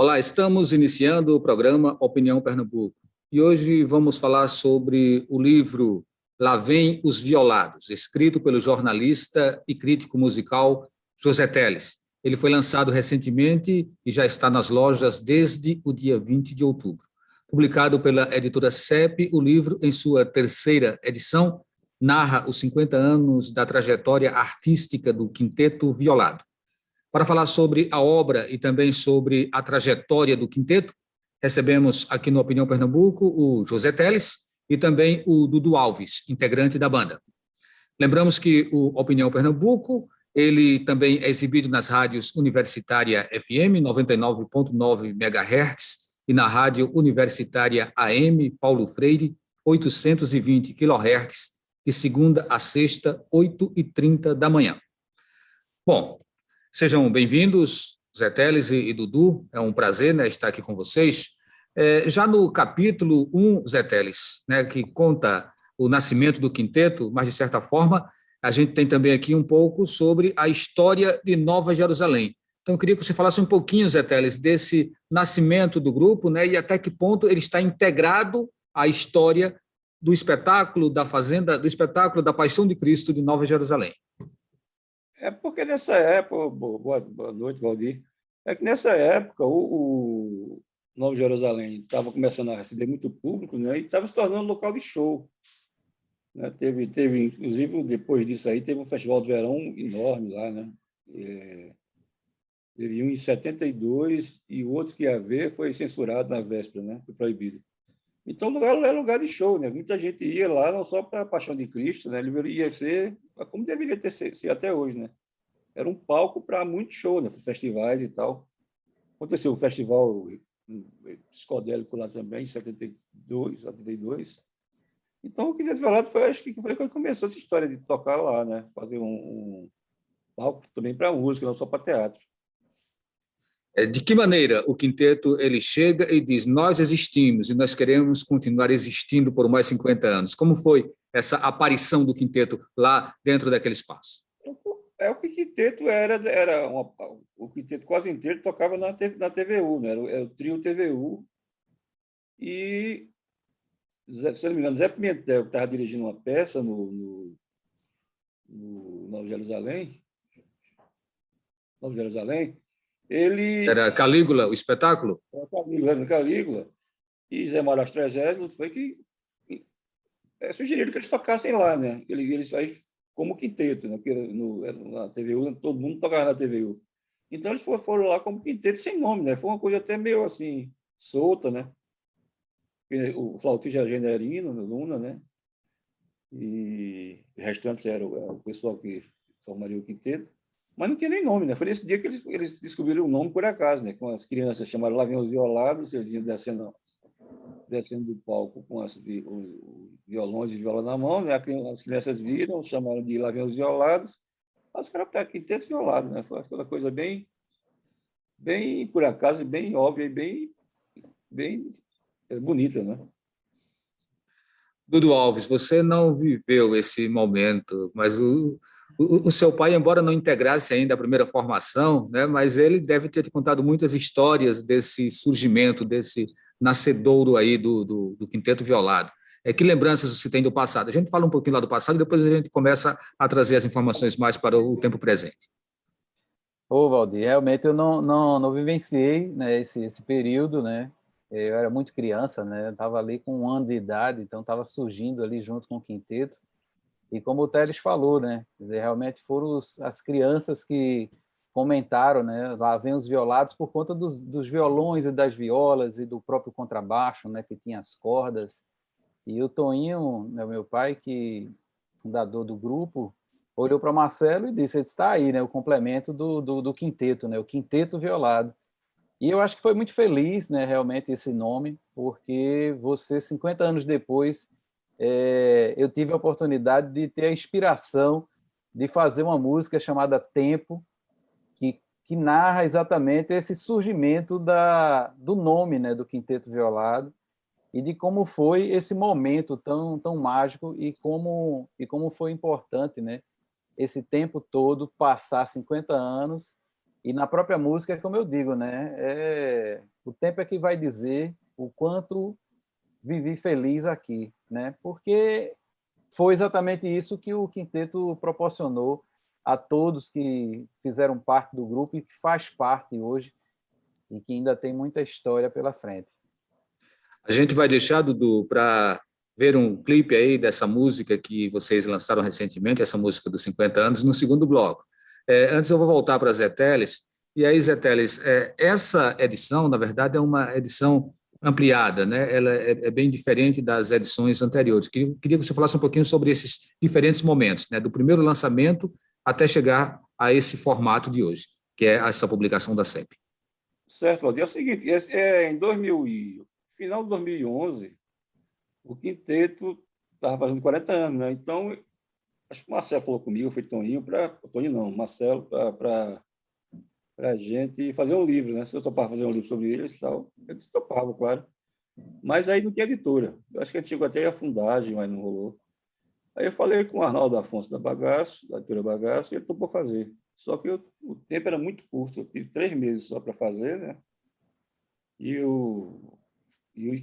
Olá, estamos iniciando o programa Opinião Pernambuco e hoje vamos falar sobre o livro Lá Vem os Violados, escrito pelo jornalista e crítico musical José Teles. Ele foi lançado recentemente e já está nas lojas desde o dia 20 de outubro. Publicado pela editora CEP, o livro, em sua terceira edição, narra os 50 anos da trajetória artística do Quinteto Violado. Para falar sobre a obra e também sobre a trajetória do quinteto, recebemos aqui no Opinião Pernambuco o José Teles e também o Dudu Alves, integrante da banda. Lembramos que o Opinião Pernambuco, ele também é exibido nas rádios Universitária FM 99.9 MHz e na rádio Universitária AM Paulo Freire 820 kHz, de segunda a sexta, 8h30 da manhã. Bom, sejam bem-vindos, Zé Teles e Dudu, é um prazer, né, estar aqui com vocês. Já no capítulo 1, Zé Teles, né, que conta o nascimento do quinteto, mas de certa forma a gente tem também aqui um pouco sobre a história de Nova Jerusalém. Então eu queria que você falasse um pouquinho, Zé Teles, desse nascimento do grupo, né, e até que ponto ele está integrado à história do espetáculo da Fazenda, do espetáculo da Paixão de Cristo de Nova Jerusalém. É porque nessa época, boa noite, Valdir, é que nessa época o Nova Jerusalém estava começando a receber muito público, né, e estava se tornando um local de show. Né? Teve, inclusive, depois disso aí, teve um festival de verão enorme lá, né? Teve um em 72 e o outro que ia haver foi censurado na véspera, né? Foi proibido. Então, o lugar era lugar de show, né? Muita gente ia lá, não só para a Paixão de Cristo, né? Ele ia ser como deveria ter sido até hoje, né? Era um palco para muito show, né? Festivais e tal. Aconteceu o festival psicodélico lá também, em 72, 72. Então, o Quinteto Violado acho que foi quando começou essa história de tocar lá, né? Fazer um palco também para música, não só para teatro. De que maneira o quinteto ele chega e diz: nós existimos e nós queremos continuar existindo por mais 50 anos? Como foi essa aparição do quinteto lá dentro daquele espaço? O quinteto o quinteto quase inteiro tocava na TVU, né? Era o trio TVU. E, se não me engano, Zé Pimentel, que estava dirigindo uma peça no Nova Jerusalém, ele... Era Calígula, o espetáculo? Era Calígula. E Zé Maras Trezésio foi que sugeriram que eles tocassem lá, né? Eles aí como quinteto, né? Porque na TVU, todo mundo tocava na TVU. Então, eles foram lá como quinteto sem nome, né? Foi uma coisa até meio assim, solta, né? O flautista era Generino, Luna, né? E o restante era o pessoal que formaria o quinteto. Mas não tinha nem nome, né? Foi nesse dia que eles descobriram o nome por acaso, né? Com as crianças chamaram Lá Vem os Violados, eles iam descendo do palco com os violões e viola na mão, né? As crianças viram, chamaram de Lá Vem os Violados. Os caras para quinteto violado, né? Foi aquela coisa bem por acaso, bem óbvia e bem bonita, né? Dudu Alves, você não viveu esse momento, mas o seu pai, embora não integrasse ainda a primeira formação, né, mas ele deve ter te contado muitas histórias desse surgimento, desse nascedouro aí do Quinteto Violado. Que lembranças você tem do passado? A gente fala um pouquinho lá do passado e depois a gente começa a trazer as informações mais para o tempo presente. Ô, Valdir, realmente eu não vivenciei, né, esse período, né? Eu era muito criança, né? Estava ali com 1 ano de idade, então estava surgindo ali junto com o quinteto. E como o Teles falou, né? Quer dizer, realmente foram as crianças que comentaram, né? Lá vem os violados por conta dos violões e das violas e do próprio contrabaixo, né? Que tinha as cordas. E o Toninho, né, meu pai, que fundador do grupo, olhou para Marcelo e disse: está aí, né? O complemento do quinteto, né? O Quinteto Violado. E eu acho que foi muito feliz, né, realmente, esse nome, porque você, 50 anos depois, eu tive a oportunidade de ter a inspiração de fazer uma música chamada Tempo, que narra exatamente esse surgimento do nome, né, do Quinteto Violado, e de como foi esse momento tão mágico e como foi importante, né, esse tempo todo, passar 50 anos. E na própria música, como eu digo, né, O tempo é que vai dizer o quanto vivi feliz aqui, né? Porque foi exatamente isso que o quinteto proporcionou a todos que fizeram parte do grupo e que faz parte hoje e que ainda tem muita história pela frente. A gente vai deixar, Dudu, para ver um clipe aí dessa música que vocês lançaram recentemente, essa música dos 50 anos, no segundo bloco. Antes eu vou voltar para Zé Teles. E aí, Zé Teles, essa edição, na verdade, é uma edição ampliada, né? Ela é bem diferente das edições anteriores. Queria que você falasse um pouquinho sobre esses diferentes momentos, né? Do primeiro lançamento até chegar a esse formato de hoje, que é essa publicação da CEP. Certo, Valdir. É o seguinte, em 2000 final de 2011, o quinteto estava fazendo 40 anos, né? Então, acho que o Marcelo falou comigo, foi Toninho, Toninho não, Marcelo, para a gente fazer um livro, né? Se eu topava fazer um livro sobre eles e tal, eu disse, topava, claro. Mas aí não tinha editora. Eu acho que a gente chegou até a fundagem, mas não rolou. Aí eu falei com o Arnaldo Afonso da Bagaço, da editora Bagaço, e ele topou fazer. Só que o tempo era muito curto, eu tive 3 meses só para fazer, né? E o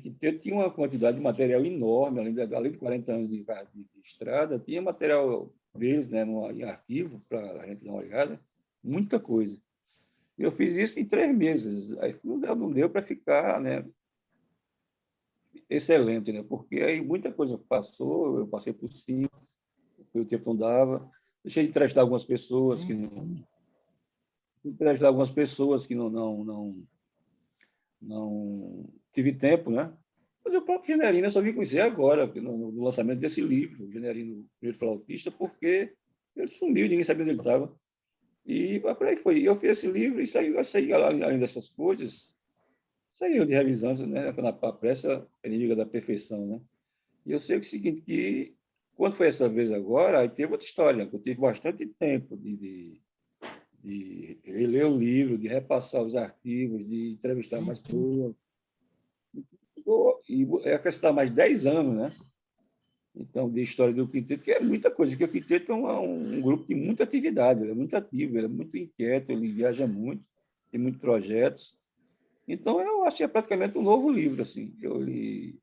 quinteto tinha uma quantidade de material enorme, além de 40 anos de estrada, tinha material deles, né, em arquivo, para a gente dar uma olhada, muita coisa. Eu fiz isso em 3 meses, aí não deu para ficar, né, excelente, né, porque aí muita coisa passou, eu passei por cima, o tempo não dava, deixei de entrevistar algumas pessoas que não tive tempo, né? Mas o próprio Generino eu só vim conhecer agora, no lançamento desse livro, o Generino, primeiro flautista, porque ele sumiu, ninguém sabia onde ele estava. E por aí foi. Eu fiz esse livro e saí além dessas coisas, saí de revisão, né? A pressa é inimiga da perfeição, né? E eu sei que é o seguinte, que quando foi essa vez agora, aí teve outra história, né? Eu tive bastante tempo de reler o livro, de repassar os arquivos, de entrevistar mais pessoas. E acrescentar mais 10 anos, né? Então, de história do quinteto, que é muita coisa, porque o quinteto é um grupo de muita atividade, ele é muito ativo, ele é muito inquieto, ele viaja muito, tem muitos projetos. Então, eu achei praticamente um novo livro, assim. Ele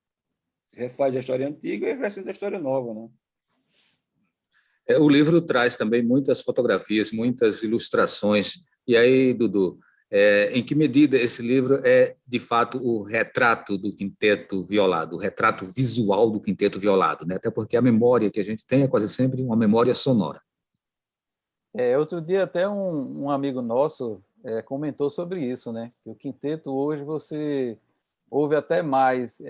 refaz a história antiga e acrescenta a história nova, né? O livro traz também muitas fotografias, muitas ilustrações. E aí, Dudu, em que medida esse livro é, de fato, o retrato do quinteto violado, o retrato visual do quinteto violado, né? Até porque a memória que a gente tem é quase sempre uma memória sonora. Outro dia até um amigo nosso comentou sobre isso, né? Que o quinteto hoje você ouve até mais,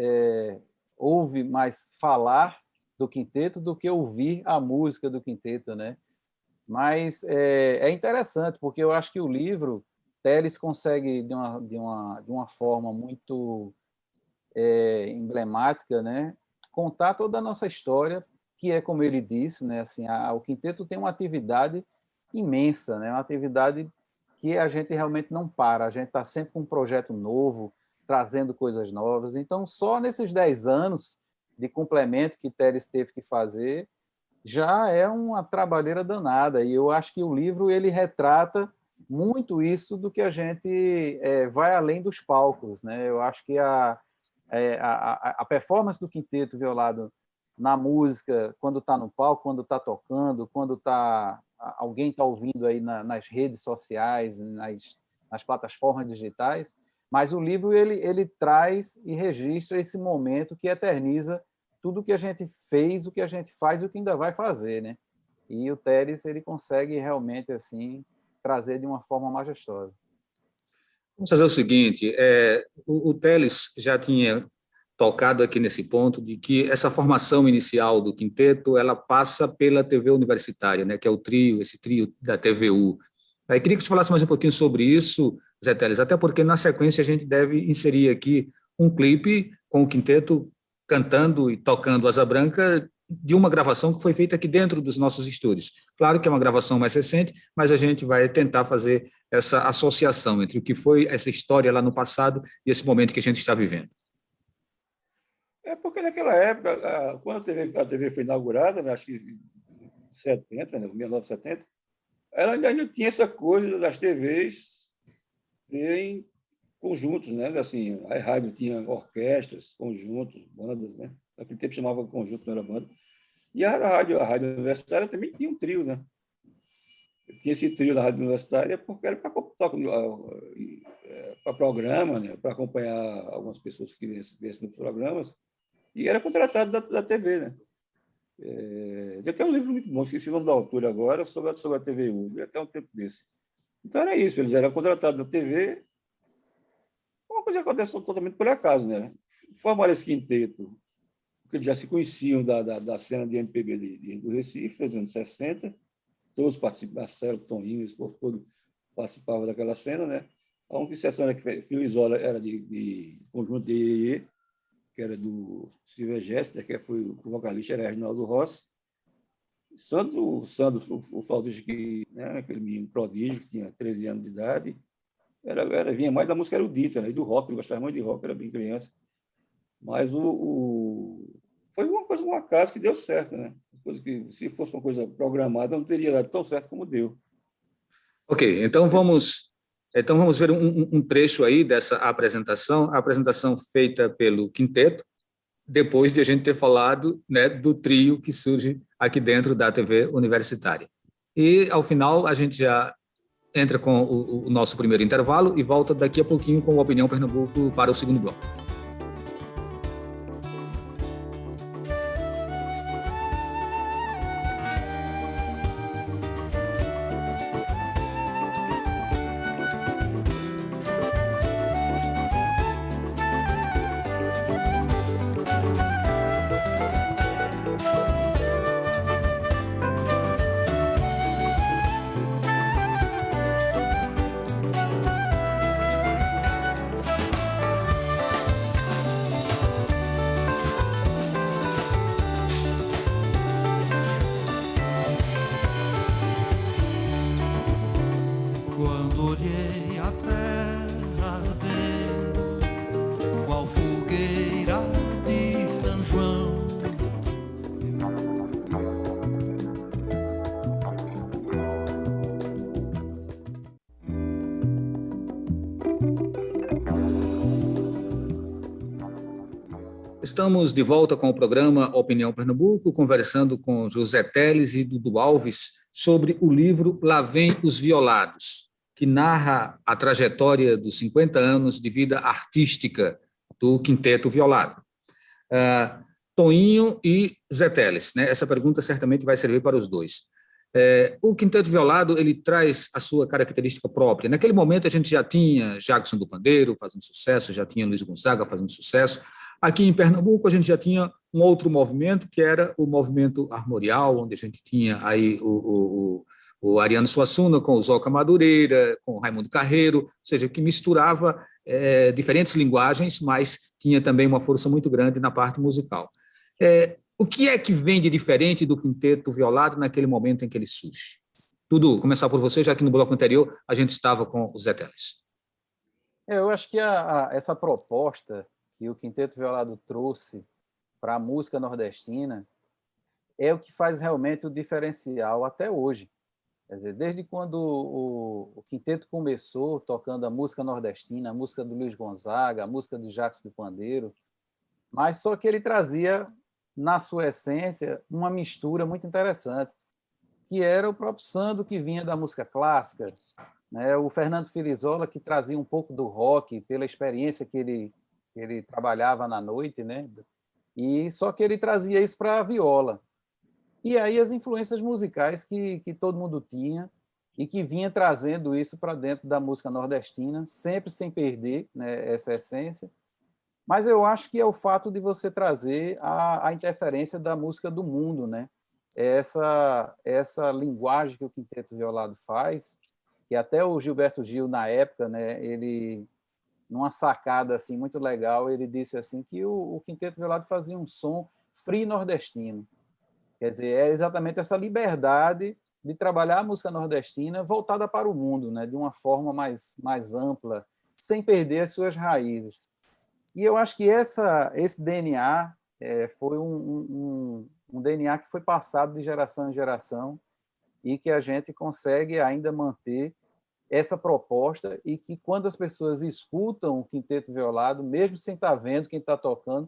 ouve mais falar do quinteto do que ouvir a música do quinteto, né? Mas é interessante, porque eu acho que o livro, Teles consegue, de uma forma muito emblemática, né, contar toda a nossa história, que é como ele disse, né, assim, o quinteto tem uma atividade imensa, né, uma atividade que a gente realmente não para, a gente está sempre com um projeto novo, trazendo coisas novas. Então, só nesses 10 anos de complemento que Teles teve que fazer, já é uma trabalheira danada. E eu acho que o livro ele retrata muito isso do que a gente vai além dos palcos, né? Eu acho que a performance do quinteto violado na música, quando está no palco, quando está tocando, quando alguém está ouvindo aí nas redes sociais, nas plataformas digitais, mas o livro ele traz e registra esse momento que eterniza tudo o que a gente fez, o que a gente faz e o que ainda vai fazer, né? E o Teres ele consegue realmente assim trazer de uma forma majestosa. Vamos fazer o seguinte: o Teles já tinha tocado aqui nesse ponto de que essa formação inicial do quinteto ela passa pela TV universitária, né? Que é esse trio da TVU. Aí queria que você falasse mais um pouquinho sobre isso, Zé Teles, até porque na sequência a gente deve inserir aqui um clipe com o quinteto cantando e tocando Asa Branca de uma gravação que foi feita aqui dentro dos nossos estúdios. Claro que é uma gravação mais recente, mas a gente vai tentar fazer essa associação entre o que foi essa história lá no passado e esse momento que a gente está vivendo. É porque naquela época, quando a TV foi inaugurada, né, acho que em 70, né, 1970, ela ainda tinha essa coisa das TVs terem conjuntos, né? Assim, a rádio tinha orquestras, conjuntos, bandas, né? Naquele tempo chamava conjunto, não era banda. E a rádio universitária também tinha um trio, né? Tinha esse trio da rádio universitária porque era para programa, né? Para acompanhar algumas pessoas que viessem nos programas, e era contratado da TV, né? Já tem um livro muito bom, esqueci o nome da autora agora, sobre a TVU, até um tempo desse. Então era isso, eles eram contratados da TV, uma coisa que acontece totalmente por acaso, né? Formaram esse quinteto, porque eles já se conheciam da cena de MPB do Recife, nos anos 60, todos participavam, Marcelo, Toninho, esse povo todo participava daquela cena, né? A única exceção era que Fio Isola era de conjunto de Iê, que era do Silvio Gessner, que foi o vocalista, era Reginaldo Rossi. Sandro, o flautista, né, aquele menino prodígio, que tinha 13 anos de idade, vinha mais da música erudita, né, e do rock, ele gostava muito de rock, era bem criança. Mas foi uma coisa, um acaso que deu certo, né? Coisa que, se fosse uma coisa programada, não teria dado tão certo como deu. Ok, então vamos ver um trecho aí dessa apresentação, a apresentação feita pelo quinteto, depois de a gente ter falado, né, do trio que surge aqui dentro da TV universitária. E, ao final, a gente já entra com o nosso primeiro intervalo e volta daqui a pouquinho com a Opinião Pernambuco para o segundo bloco. Quando olhei a terra ardendo, qual fogueira de São João, Estamos de volta com o programa Opinião Pernambuco, conversando com José Teles e Dudu Alves sobre o livro Lá Vem os Violados, que narra a trajetória dos 50 anos de vida artística do Quinteto Violado. Toinho e Zé Teles, né? Essa pergunta certamente vai servir para os dois. O Quinteto Violado, ele traz a sua característica própria. Naquele momento a gente já tinha Jackson do Pandeiro fazendo sucesso, já tinha Luiz Gonzaga fazendo sucesso. Aqui em Pernambuco a gente já tinha um outro movimento, que era o movimento armorial, onde a gente tinha aí o Ariano Suassuna com o Zoca Madureira, com o Raimundo Carreiro, ou seja, que misturava diferentes linguagens, mas tinha também uma força muito grande na parte musical. O que é que vem de diferente do Quinteto Violado naquele momento em que ele surge? Dudu, começar por você, já que no bloco anterior a gente estava com o Zé Teles. Eu acho que essa proposta que o Quinteto Violado trouxe para a música nordestina é o que faz realmente o diferencial até hoje. Quer dizer, desde quando o Quinteto começou tocando a música nordestina, a música do Luiz Gonzaga, a música do Jackson do Pandeiro, mas só que ele trazia, na sua essência, uma mistura muito interessante, que era o próprio Sandro, que vinha da música clássica, né? O Fernando Filizola, que trazia um pouco do rock, pela experiência que ele trabalhava na noite, né? E só que ele trazia isso para a viola. E aí as influências musicais que todo mundo tinha e que vinha trazendo isso para dentro da música nordestina, sempre sem perder, né, essa essência. Mas eu acho que é o fato de você trazer a interferência da música do mundo, né? Essa linguagem que o Quinteto Violado faz, que até o Gilberto Gil, na época, né, ele, numa sacada assim, muito legal, ele disse assim que o Quinteto Violado fazia um som free nordestino. Quer dizer, é exatamente essa liberdade de trabalhar a música nordestina voltada para o mundo, né, de uma forma mais ampla, sem perder as suas raízes. E eu acho que esse DNA foi um DNA que foi passado de geração em geração e que a gente consegue ainda manter essa proposta e que, quando as pessoas escutam o quinteto violado, mesmo sem estar vendo quem está tocando,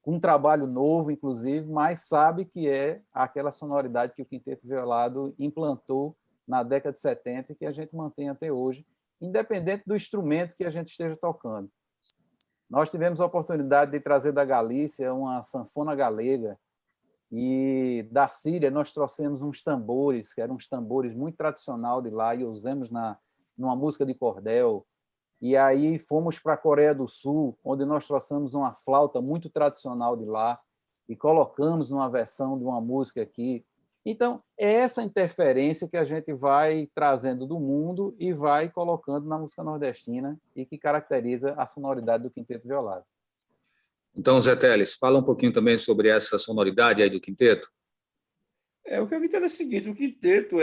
com um trabalho novo, inclusive, mas sabe que é aquela sonoridade que o quinteto violado implantou na década de 70 e que a gente mantém até hoje, independente do instrumento que a gente esteja tocando. Nós tivemos a oportunidade de trazer da Galícia uma sanfona galega, e da Síria nós trouxemos uns tambores, que eram uns tambores muito tradicional de lá, e usamos numa música de cordel. E aí fomos para a Coreia do Sul, onde nós trouxemos uma flauta muito tradicional de lá e colocamos numa versão de uma música aqui. Então, é essa interferência que a gente vai trazendo do mundo e vai colocando na música nordestina e que caracteriza a sonoridade do quinteto violado. Então, Zé Teles, fala um pouquinho também sobre essa sonoridade aí do quinteto. O que eu entendo é o seguinte, o quinteto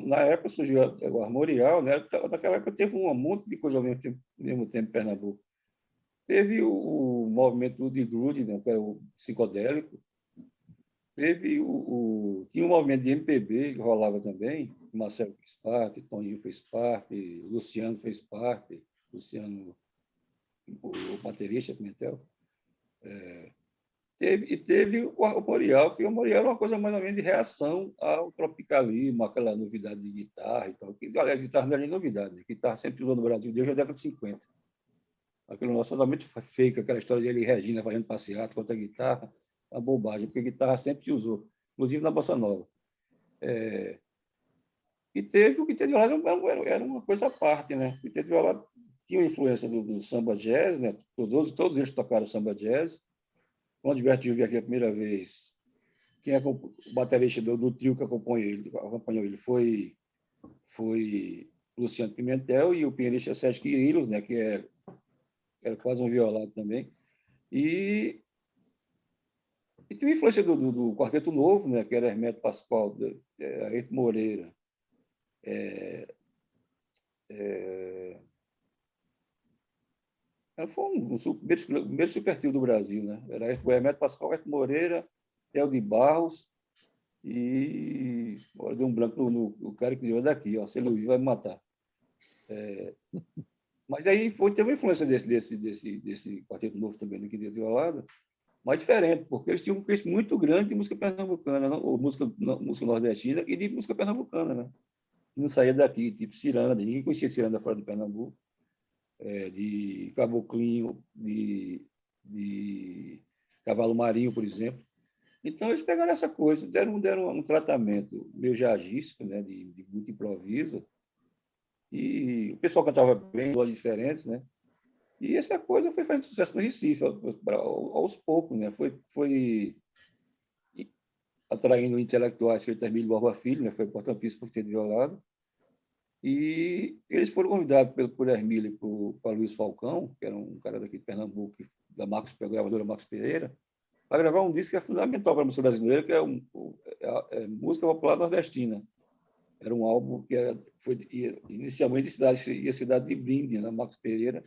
na época surgiu o armorial, né? Naquela época teve um monte de coisa ao mesmo tempo em Pernambuco. Teve o movimento do Grude, né? Que era o psicodélico. Teve tinha um movimento de MPB que rolava também. O Marcelo fez parte, Toninho fez parte, Luciano fez parte, Luciano, o baterista, Pimentel. Teve o armorial, que o armorial era uma coisa mais ou menos de reação ao tropicalismo, aquela novidade de guitarra e tal. Aliás, guitarra não era nem novidade, né? Guitarra sempre usou no Brasil desde a década de 50. Aquilo nosso totalmente fake, aquela história de ele e Regina fazendo passeata contra a guitarra, uma bobagem, porque a guitarra sempre se usou, inclusive na Bossa Nova. E teve o quinteto violado, era uma coisa à parte, né? O quinteto violado tinha influência do samba jazz, né? Todos eles tocaram samba jazz. Quando o Gilberto Gil veio aqui a primeira vez, quem é o baterista do trio que acompanhou ele foi Luciano Pimentel, e o pianista Sérgio Quirilos, né, que era quase um violado também. E tinha influência do Quarteto Novo, né, que era Hermeto Pascoal, Ayrton Moreira, foi um primeiro supertrio do Brasil, né? Era o Hermeto Pascoal, Ayrton Moreira, Theo de Barros e... Agora deu um branco no cara que veio daqui, ó, se ele ouvir vai me matar. Mas aí teve uma influência desse Quarteto Novo também, do Quinteto Violado, mas diferente, porque eles tinham um crescimento muito grande de música pernambucana, ou música nordestina e de música pernambucana, né? Não saía daqui, tipo Ciranda, ninguém conhecia Ciranda fora de Pernambuco. De Caboclinho, de Cavalo Marinho, por exemplo. Então, eles pegaram essa coisa, deram um tratamento meio jazzístico, né, de muito improviso, e o pessoal cantava bem, vozes diferentes, né? E essa coisa foi fazendo sucesso no Recife, aos poucos, né? Foi atraindo intelectuais, feito Hermílio Borba Filho, né? Foi importantíssimo por ter violado. E eles foram convidados por Hermílio e para Luiz Falcão, que era um cara daqui de Pernambuco, da gravadora Max Pereira, para gravar um disco que é fundamental para a música brasileira, que é música popular nordestina. Era um álbum que inicialmente ia cidade de Brinde, na Max Pereira.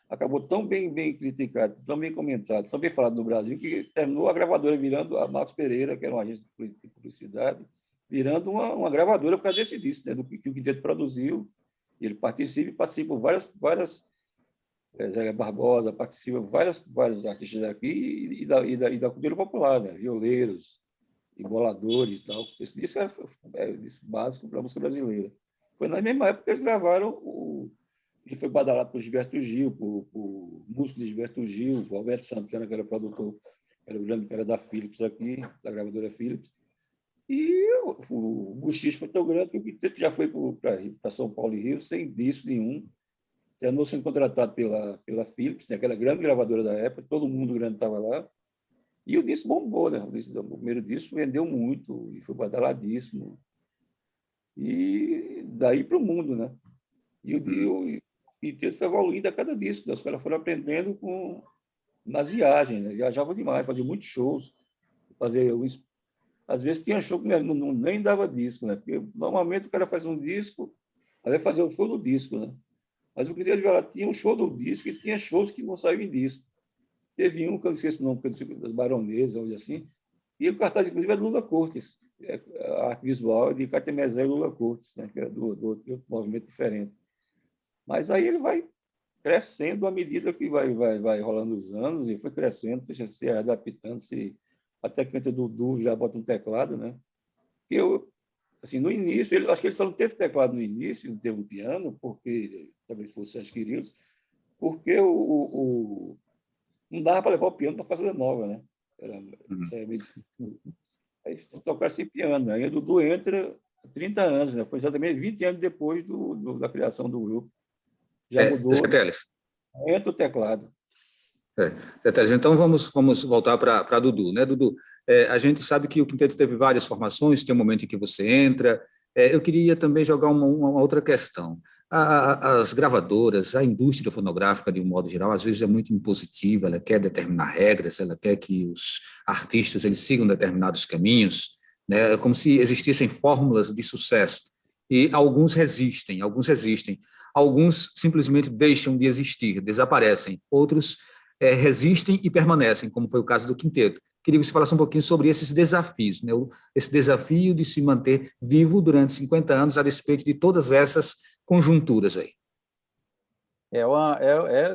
Acabou tão bem criticado, tão bem comentado, tão bem falado no Brasil, que terminou a gravadora virando a Max Pereira, que era uma agência de publicidade, virando uma gravadora por causa desse disco, né, do que o Quinteto produziu. Ele participa várias Zé Barbosa, participa vários artistas daqui e da cultura popular, né, violeiros, emboladores e tal. Esse disco é disco básico para a música brasileira. Foi na mesma época que eles gravaram ele foi badalado por Gilberto Gil, por músico de Gilberto Gil, o Alberto Santana, que era produtor, era o grande cara da Philips aqui, da Philips. E o buchicho foi tão grande que o Quinteto já foi para São Paulo e Rio sem disco nenhum. Terminou sendo contratado pela Philips, né, aquela grande gravadora da época, todo mundo grande estava lá. E o disco bombou, né? O primeiro disco vendeu muito e foi badaladíssimo. E daí para o mundo, né? E o Quinteto foi evoluindo a cada disco. Os caras foram aprendendo nas viagens, né? Viajavam demais, faziam muitos shows. Às vezes tinha show que nem dava disco, né? Porque normalmente o cara faz um disco, aí vai fazer o show do disco, né? Mas o Quinteto Violado tinha um show do disco e tinha shows que não saíam em disco. Teve um, que eu não esqueço o nome, das Baronesas, ou assim, e o cartaz, inclusive, era Lula Cortes. a arte visual de Catemezé e Lula Cortes, né? Que era do outro movimento diferente. Mas aí ele vai crescendo à medida que vai rolando os anos, e foi crescendo, se adaptando, até que entra o Dudu já bota um teclado, né? Que eu, assim, no início, acho que ele só não teve teclado no início, não teve um piano, porque talvez fosse as queridos, porque não dava para levar o piano para fazer nova, né? Era, aí tocar esse piano. Aí o Dudu entra 30 anos, né? Foi exatamente 20 anos depois da criação do grupo. Já mudou, Zé Teles. entra o teclado. Zé Teles, então vamos voltar para Dudu, né, Dudu? A gente sabe que o quinteto teve várias formações, tem um momento em que você entra. Eu queria também jogar uma outra questão. As gravadoras, a indústria fonográfica, de um modo geral, às vezes é muito impositiva, ela quer determinar regras, ela quer que os artistas eles sigam determinados caminhos, né? É como se existissem fórmulas de sucesso. E alguns resistem, alguns simplesmente deixam de existir, desaparecem, outros resistem e permanecem, como foi o caso do quinteto. Queria que você falasse um pouquinho sobre esses desafios, né? Esse desafio de se manter vivo durante 50 anos, a despeito de todas essas conjunturas aí.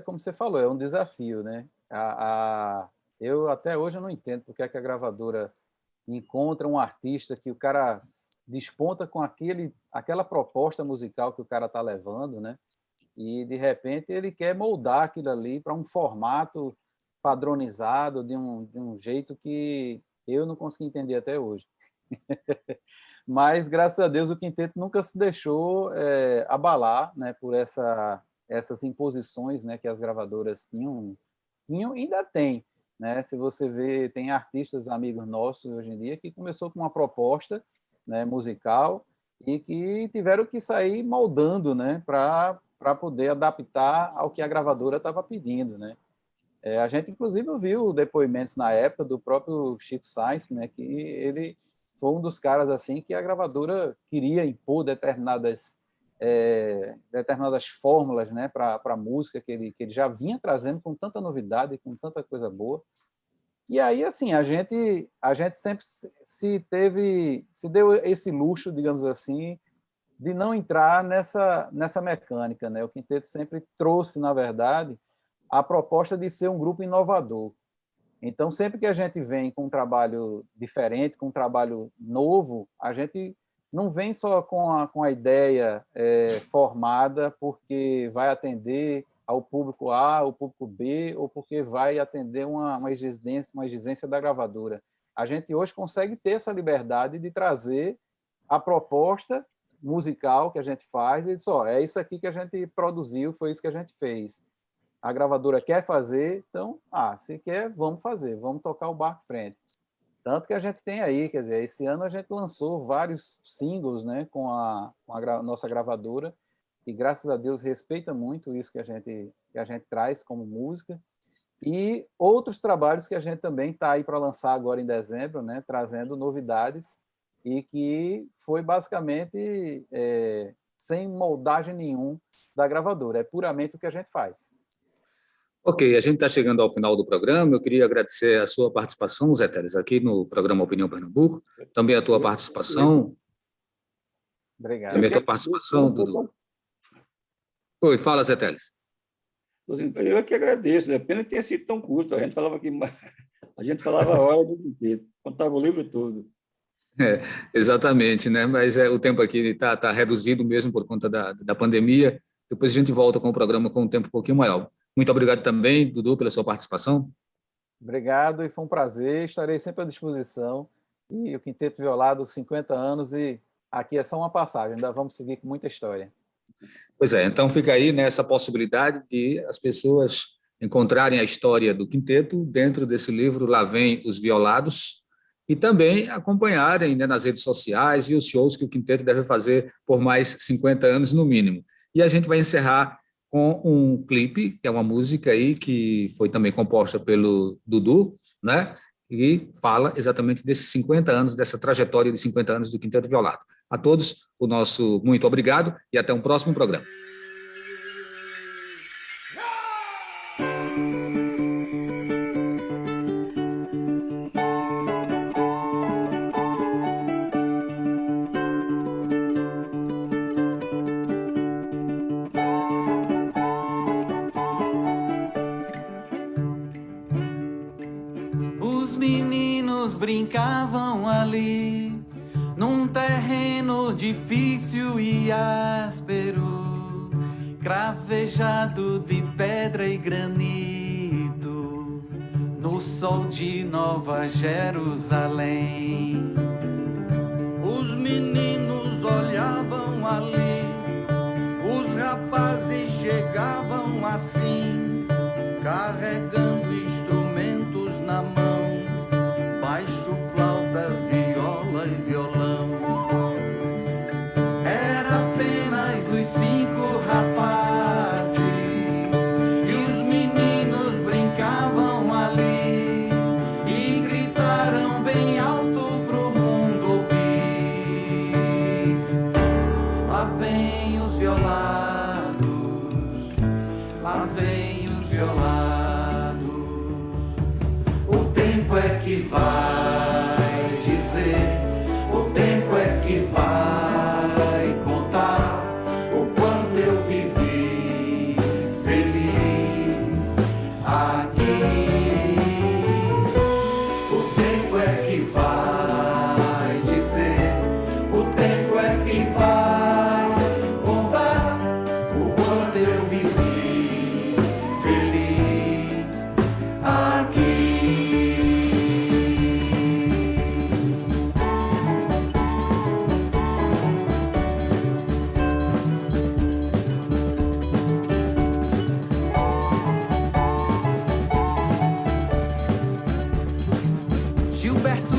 Como você falou, é um desafio, né? Eu até hoje eu não entendo porque é que a gravadora encontra um artista que o cara desponta com aquela proposta musical que o cara está levando, né? E, de repente, ele quer moldar aquilo ali para um formato padronizado de um jeito que eu não consegui entender até hoje. Mas, graças a Deus, o quinteto nunca se deixou abalar, né, por essas imposições, né, que as gravadoras tinham e ainda tem. Né? Se você vê, tem artistas amigos nossos hoje em dia que começou com uma proposta, né, musical e que tiveram que sair moldando, né, para poder adaptar ao que a gravadora estava pedindo, né? A gente, inclusive, viu depoimentos na época do próprio Chico Sainz, né, que ele foi um dos caras assim que a gravadora queria impor determinadas fórmulas, né, para a música que ele já vinha trazendo com tanta novidade, com tanta coisa boa. E aí, assim, a gente sempre se deu esse luxo, digamos assim, de não entrar nessa mecânica, né? O quinteto sempre trouxe, na verdade, a proposta de ser um grupo inovador. Então, sempre que a gente vem com um trabalho diferente, com um trabalho novo, a gente não vem só com a ideia formada porque vai atender ao público A, ao público B, ou porque vai atender uma exigência da gravadora. A gente hoje consegue ter essa liberdade de trazer a proposta musical que a gente faz e diz, é isso aqui que a gente produziu, foi isso que a gente fez. A gravadora quer fazer, então, se quer, vamos fazer, vamos tocar o barco frente. Tanto que a gente tem aí, quer dizer, esse ano a gente lançou vários singles, né, com a nossa gravadora, e graças a Deus respeita muito isso que a gente traz como música, e outros trabalhos que a gente também está aí para lançar agora em dezembro, né, trazendo novidades, e que foi basicamente sem moldagem nenhum da gravadora, é puramente o que a gente faz. Ok, a gente está chegando ao final do programa. Eu queria agradecer a sua participação, Zé Teles, aqui no programa Opinião Pernambuco. Também a tua participação. Obrigado. Também a tua participação, Dudu. Oi, fala, Zé Teles. Eu que agradeço. É pena que tenha sido tão curto. A gente falava a hora do tempo, contava o livro todo. Exatamente, né? Mas o tempo aqui está reduzido mesmo por conta da pandemia. Depois a gente volta com o programa com um tempo um pouquinho maior. Muito obrigado também, Dudu, pela sua participação. Obrigado, e foi um prazer. Estarei sempre à disposição. E o Quinteto Violado, 50 anos, e aqui é só uma passagem. Ainda vamos seguir com muita história. Pois é, então fica aí, né, essa possibilidade de as pessoas encontrarem a história do quinteto dentro desse livro Lá Vem os Violados, e também acompanharem, né, nas redes sociais e os shows que o quinteto deve fazer por mais 50 anos no mínimo. E a gente vai encerrar com um clipe, que é uma música aí que foi também composta pelo Dudu, né? E fala exatamente desses 50 anos, dessa trajetória de 50 anos do Quinteto Violado. A todos, o nosso muito obrigado e até um próximo programa. meninos brincavam ali, num terreno difícil e áspero, cravejado de pedra e granito, no sol de Nova Jerusalém. Os meninos olhavam ali, os rapazes chegavam assim, carregando instrumentos na mão, baixo, flauta, viola e violão. Era apenas os 5 rapazes, e os meninos brincavam ali, e gritaram bem alto pro mundo ouvir. Lá vem os violados, lá vem os violados. O tempo é que vai dizer, o tempo é que vai contar o quanto eu vivi feliz aqui. O tempo é que vai dizer, o tempo é que vai contar o quanto eu vivi feliz aqui. Gilberto